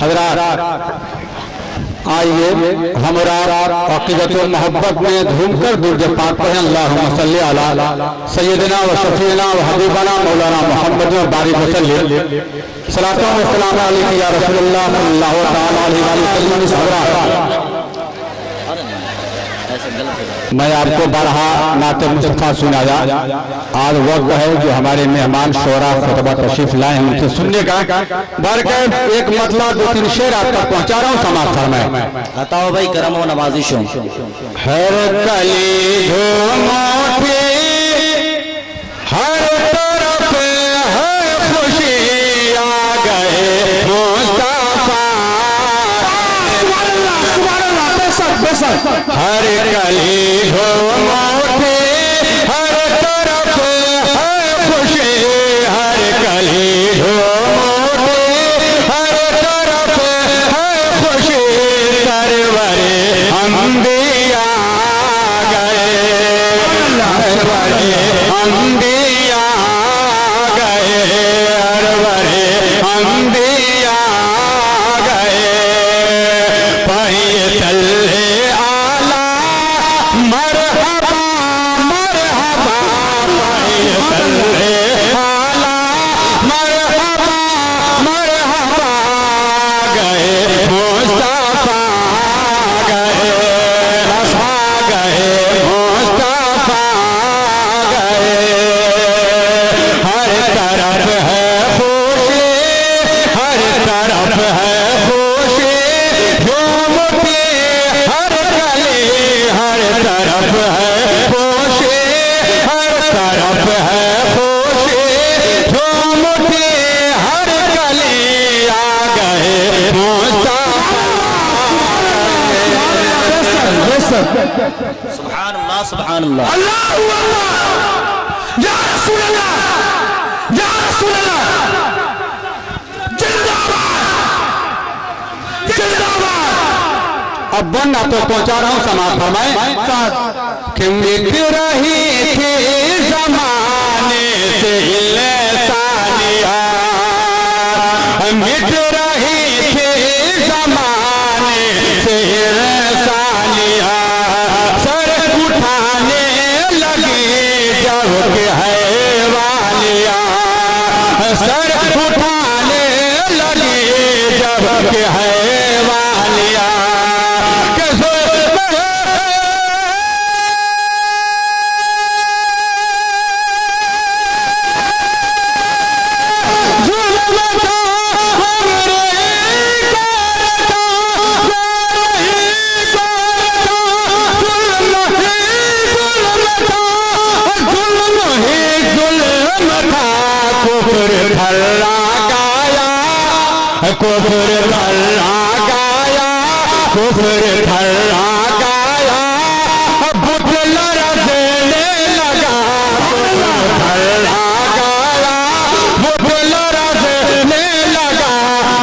हज़रात आइए हमरा अक़ीदत व मोहब्बत में झूमकर दुरूद पाक पढ़ें। अल्लाहुम्मा सल्ली अला सय्यदिना व शफीना व हबीबना मौलाना मुहम्मद व बारिक वसल्लिम सलातो व सलाम अलैका या रसूलल्लाह सल्लल्लाहु तआला अलैहि वसल्लम। मैं आपको बारहा नाते मुस्तफा सुनाया। आज वक्त है जो हमारे मेहमान शोरा खुतबा तशरीफ लाए हैं उनसे सुनने का। बरकत एक मतलब दो तीन शेर आप तक पहुंचा रहा हूँ, समाप्त फरमाएं। बताओ भाई करम व नवाजिशों। हर कली झूमोठी हर तरफ है खुशी आ गए मुस्तफा। हर कली झूमोठी हर तरफ है खुशी, हर कली झूमोठी हर तरफ है खुशी। सरवरे अंबिया गए, सरवरे अंबिया गए, सरवरे अंबिया गए। पैदल आला मरहबा मरहबा, पैदल आला मरहबा मरहबा गए मुस्तफा गए, गए मुस्तफा गए। हर तरफ है खुशी, हर तरफ है खुशी झूमती हर गली, हर तरफ है खुशी, हर तरफ है खुशी झूमती हर गली। आ गए मुस्तफा। सुभान अल्लाह सुभान अल्लाह। अल्लाहु अकबर, या रसूल अल्लाह, या रसूल अल्लाह, जिंदाबाद जिंदाबाद। अब बनना तो पहुंचा रहा हूं, समाप्त फरमाएं। कि मिट रही थी जमाने से इंसानिया, मिट रही थी जमाने से इंसानिया। सर उठाने लगी जब के हैवानिया, सर उठाने लगी जब के हैवानिया। कुफर धल्ला गाया, कुफर धल्ला गाया, बुत लरसने लगा। कुफर धल्ला गाया, बुत लरसने लगा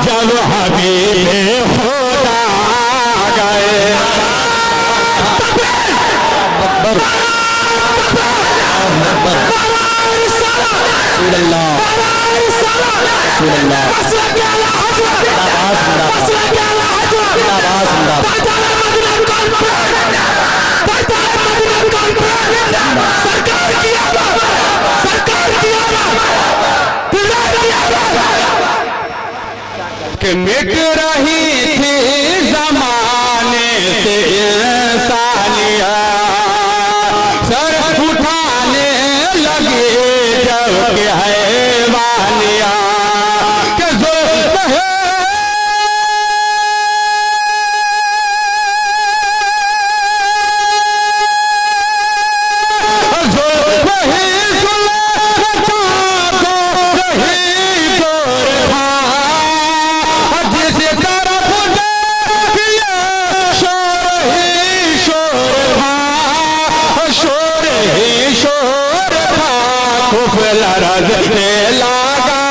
जब हबीबे खुदा गए। कि मिट रही थी जमाने से इंसानिया, सर उठाने लगे जब के हैवानिया। के जुल्म है रजने लगा,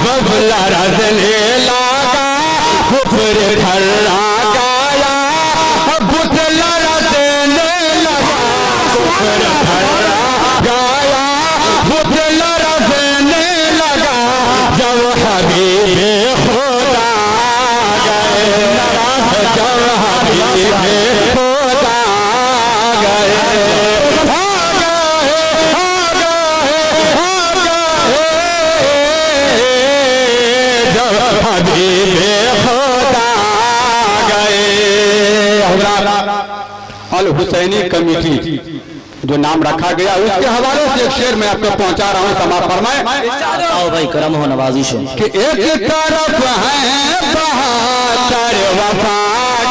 बबला रजने लगा, कुफर धल्ला गाया, बुतला रजने लगा। कुफर धल्ला गाया, बुतला रजने लगा जब हबीबे खुदा खुदा अल हुसैनी कमेटी जो नाम रखा गया उसके हवाले से एक शेर मैं आपको पहुंचा रहा हूँ, समाप्त फरमाए। आओ भाई करम हो नवाजिश हो कि एक तरफ है बहादुर वफा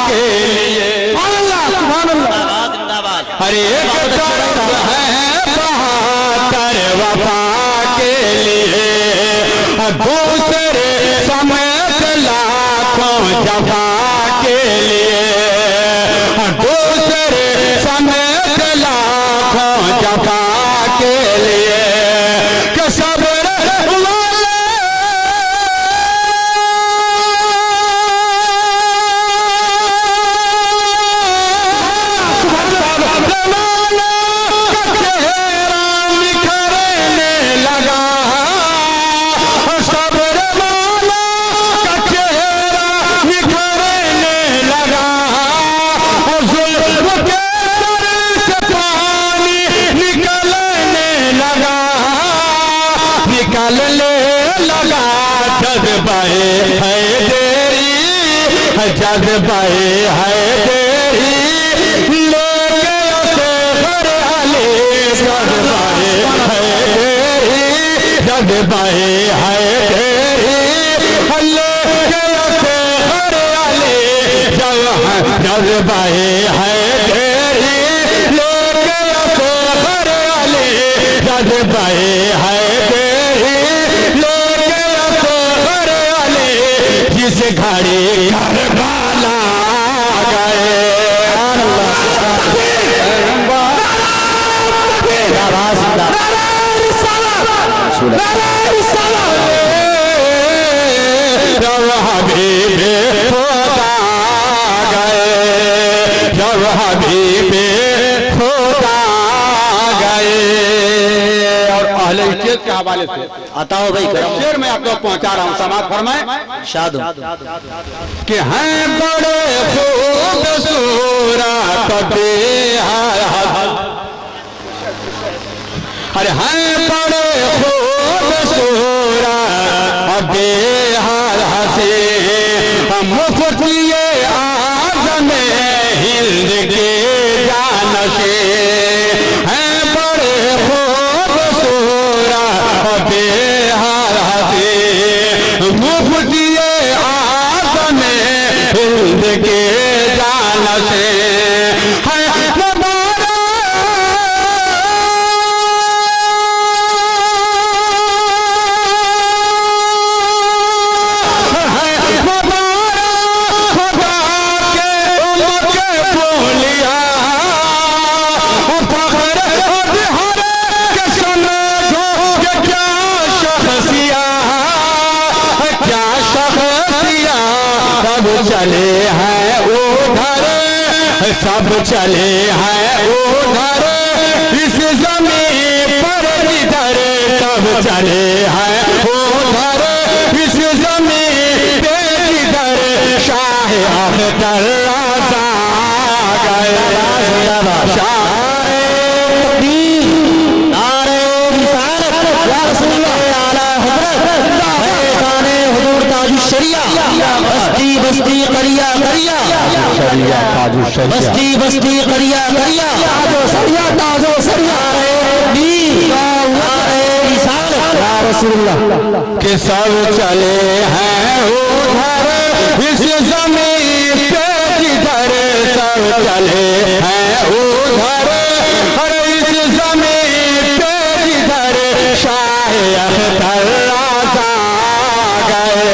के लिए, अल्लाह सुभान अल्लाह, जिंदाबाद। अरे एक तरफ है बहादुर वफा के लिए, दूसरे समेत लाखों जफा के लिए, दूसरे समेत लाखों जफा के लिए, कि सब्र जज्बाए है तेरी लेके उसे हरियाली, जज्बाए है तेरी, जज्बाए है तेरी लेके उसे हरियाली, जज्बाए है तेरी लेके उसे हरियाली, जज्बाए है तेरी लेके उसे हरियाली, जिस घड़ी करबाला गए। जब हबीबे खुदा गए, जब हबीबे खुदा गए। और अहले इज्जत के हवाले से अताओ भाई करम शेर मैं आपको पहुंचा रहा हूँ, समाप्त फरमाए। शाद कि हैं बड़े खूबसूरत बेहद, अरे हैं बड़े खूबसूरत बेहद हंसी, मुफ्तिये आज़म हिंद के जानशे, हैं बड़े खूबसूरत बेहद हंसी, मुफ्तिये आज़म हिंद के जानशे, चले हैं उधर, सब चले हैं उधर, इस ज़मीन पर जिधर, सब चले हैं उधर, इस ज़मीन पे जिधर, शाह अख्तर रज़ा गए, शाह बस्ती बस्ती करिया करिया, बस्ती बस्ती करिया करिया, सरिया ताजो सरिया के सब चले हैं उधर, इस ज़मीन पे जिधर, सब चले हैं उधर, और इस ज़मीन पे जिधर, शाह अख्तर रज़ा गए।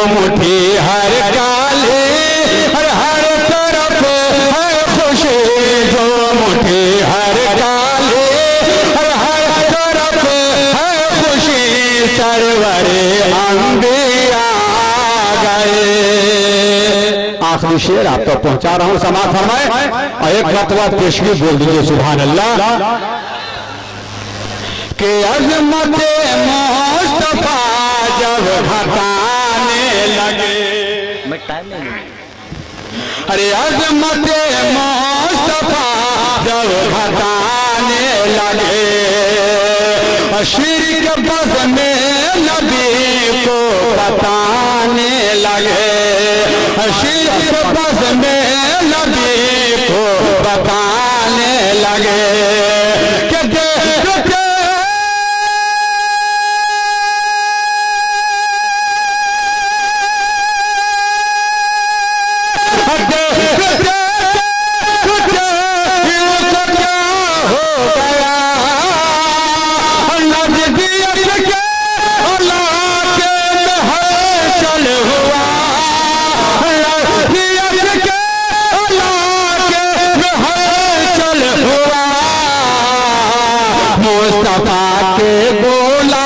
मुठी हर काले हर तरफ है खुशी, जो मुठी हर काले हर तरफ है खुशी, सरवरे अंबिया गए। आखिरी शेर आपको पहुंचा रहा हूं, समाप्त फरमाए। और एक मतवा पेशगी बोल दीजिए सुभान अल्लाह के अजमत मुस्तफा जब घटाने लगे। मैं टाइम नहीं, अरे अजमत मुस्तफा जब घटाने लगे, शिर्क बस में नबी को बताने लगे, शिर्क बस में नबी को बताने लगे कि मुस्तफा के बोला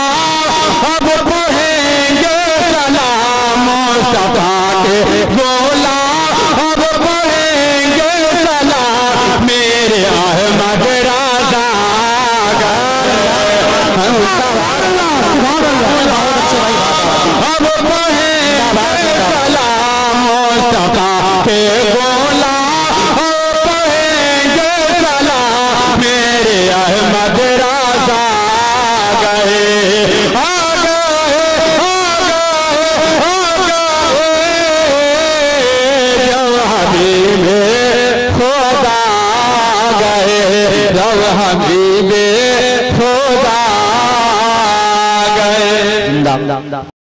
अब पढ़ेंगे सलाम, मुस्तफा के बोला अब पढ़ेंगे सलाम, मेरे अहमद राजा अब पढ़ेंगे सलाम, मुस्तफा के बोला अब पढ़ेंगे सलाम, मेरे अहमद खुदा गए जब हबीब